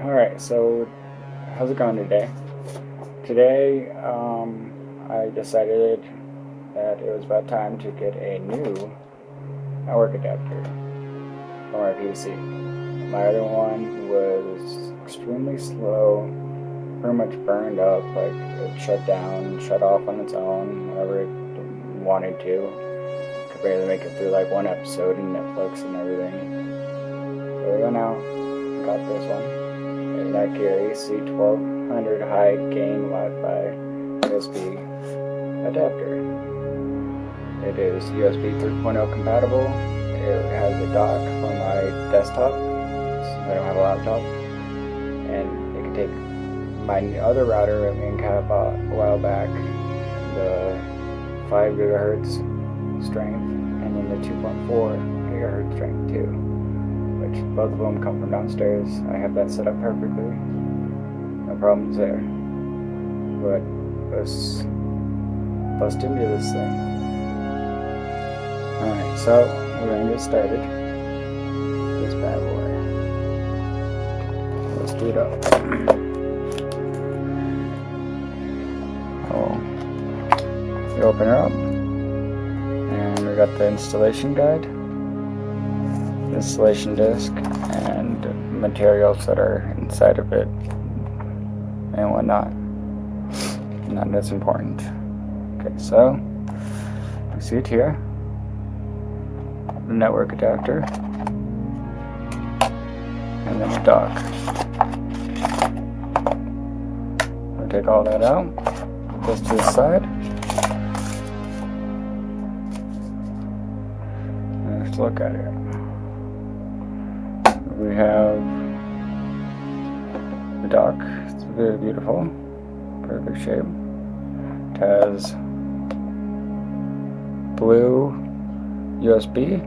Alright, so how's it going today? Today, I decided that it was about time to get a new network adapter for my PC. My other one was extremely slow, pretty much burned up, like it shut down, shut off on its own whenever it wanted to. Could barely make it through like one episode in Netflix and everything. So we went out and got this one. And that carries AC1200 high gain Wi-Fi USB adapter. It is USB 3.0 compatible. It has a dock for my desktop, so I don't have a laptop. And it can take my other router I bought a while back, the 5 gigahertz strength, and then the 2.4 gigahertz strength too. Which both of them come from downstairs. I have that set up perfectly. No problems there. But let's bust into this thing. Alright, so we're gonna get started. This bad boy. Let's do it up. Oh, we open her up, and we got the installation guide, installation disc, and materials that are inside of it and whatnot. Not as important. Okay, so you see it here, the network adapter, and then the dock. I'll take all that out, put this to the side, and let's look at it. We have the dock. It's very beautiful, perfect shape. It has blue USB,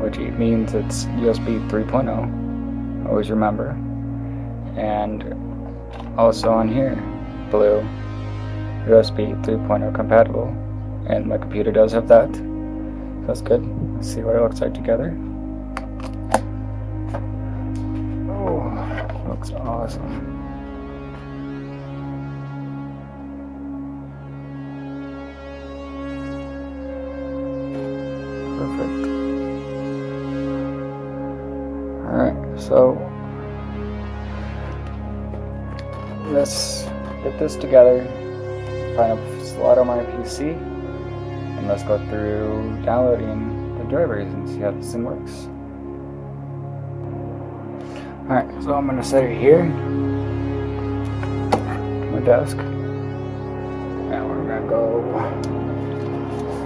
which means it's USB 3.0. Always remember. And also on here, blue USB 3.0 compatible. And my computer does have that. So that's good. Let's see what it looks like together. Looks awesome. Perfect. Alright, so let's get this together, find a slot on my PC, and let's go through downloading the drivers and see how this thing works. Alright, so I'm going to set it here, my desk, and we're going to go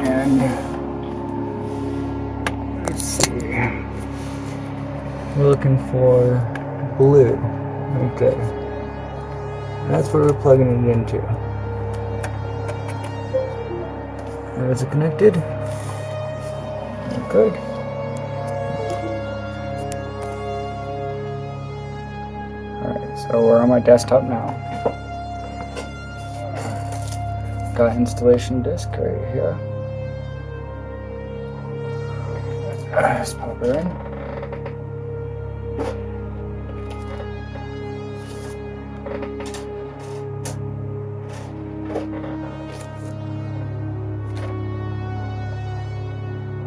and let's see, we're looking for blue. Okay, that's what we're plugging it into. Is it connected? Good. So we're on my desktop now. Got installation disk right here. Let's pop her in.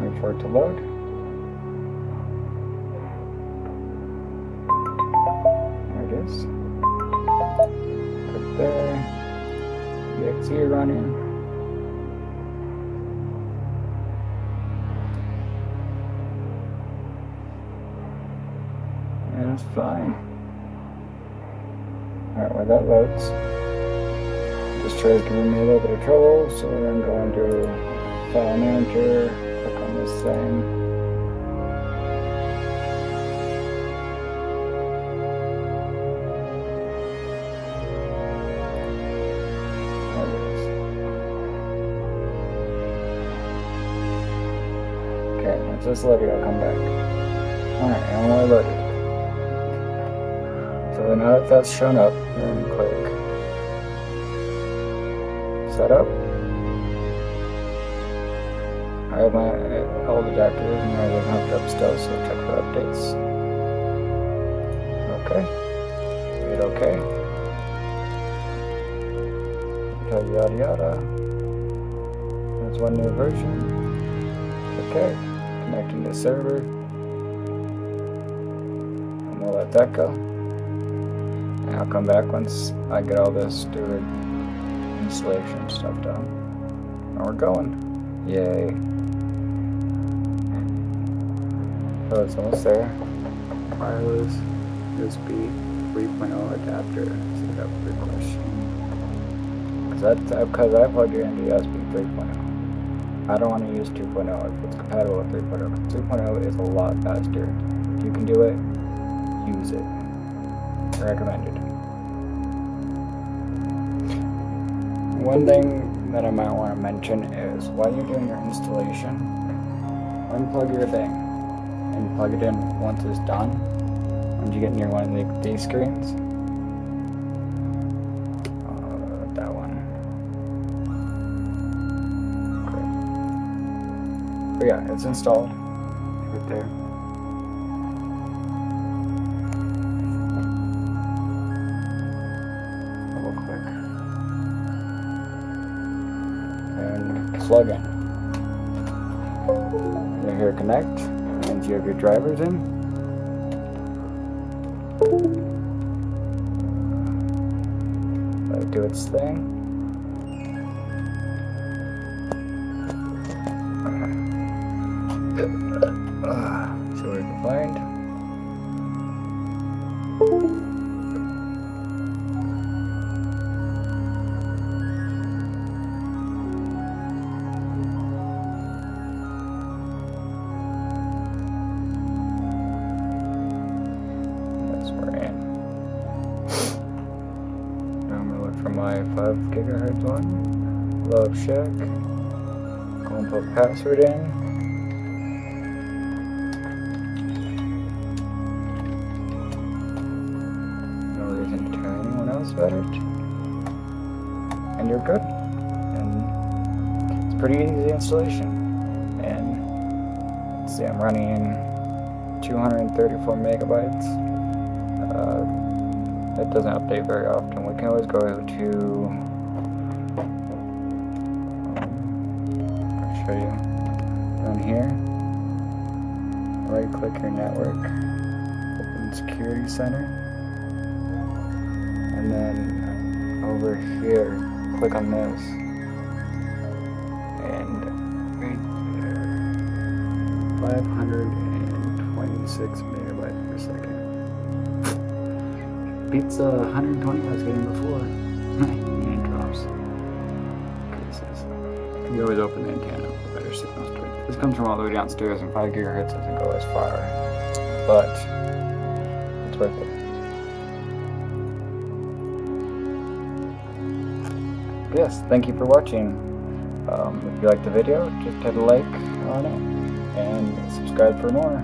Wait for it to load. Put there, exe running, and it's fine. Alright, while that loads, this tray is giving me a little bit of trouble, so we're going to go into File Manager, click on this thing. Just let it come back. Alright, and we'll load it. So now that that's shown up, we're going to click Setup. I have my old adapters and I have them hooked up still, so check for updates. Okay. hit OK. Yada yada. There's one new version. Okay, connecting to server. And we'll let that go. And I'll come back once I get all this steward installation stuff done. And we're going. Yay. Oh, it's almost there. Wireless USB 3.0 adapter. So that was a question. Because I plugged it into USB 3.0. I don't want to use 2.0 if it's compatible with 3.0. 3.0 is a lot faster. If you can do it, use it. Recommended. One thing that I might want to mention is while you're doing your installation, unplug your thing and plug it in once it's done. Once you get near one of these screens, that one. But yeah, it's installed right there. Double click and plug in. You're here, connect, and you have your drivers in. Let it do its thing. See what we can find. Yes, we're in. Now I'm gonna look for my 5 gigahertz one. Love check. Go and put password in. About it, and you're good. And it's pretty easy installation. And let's see, I'm running 234 megabytes. It doesn't update very often. We can always go to I'll show you down here. Right click your network, open security center. And then over here, click on this, and right there, 526 megabytes per second. Beats 120 I was getting before. And it drops. You always open the antenna for better signal strength. This comes from all the way downstairs, and 5 gigahertz doesn't go as far, but it's worth it. Yes, thank you for watching. If you liked the video, just hit a like on it and subscribe for more.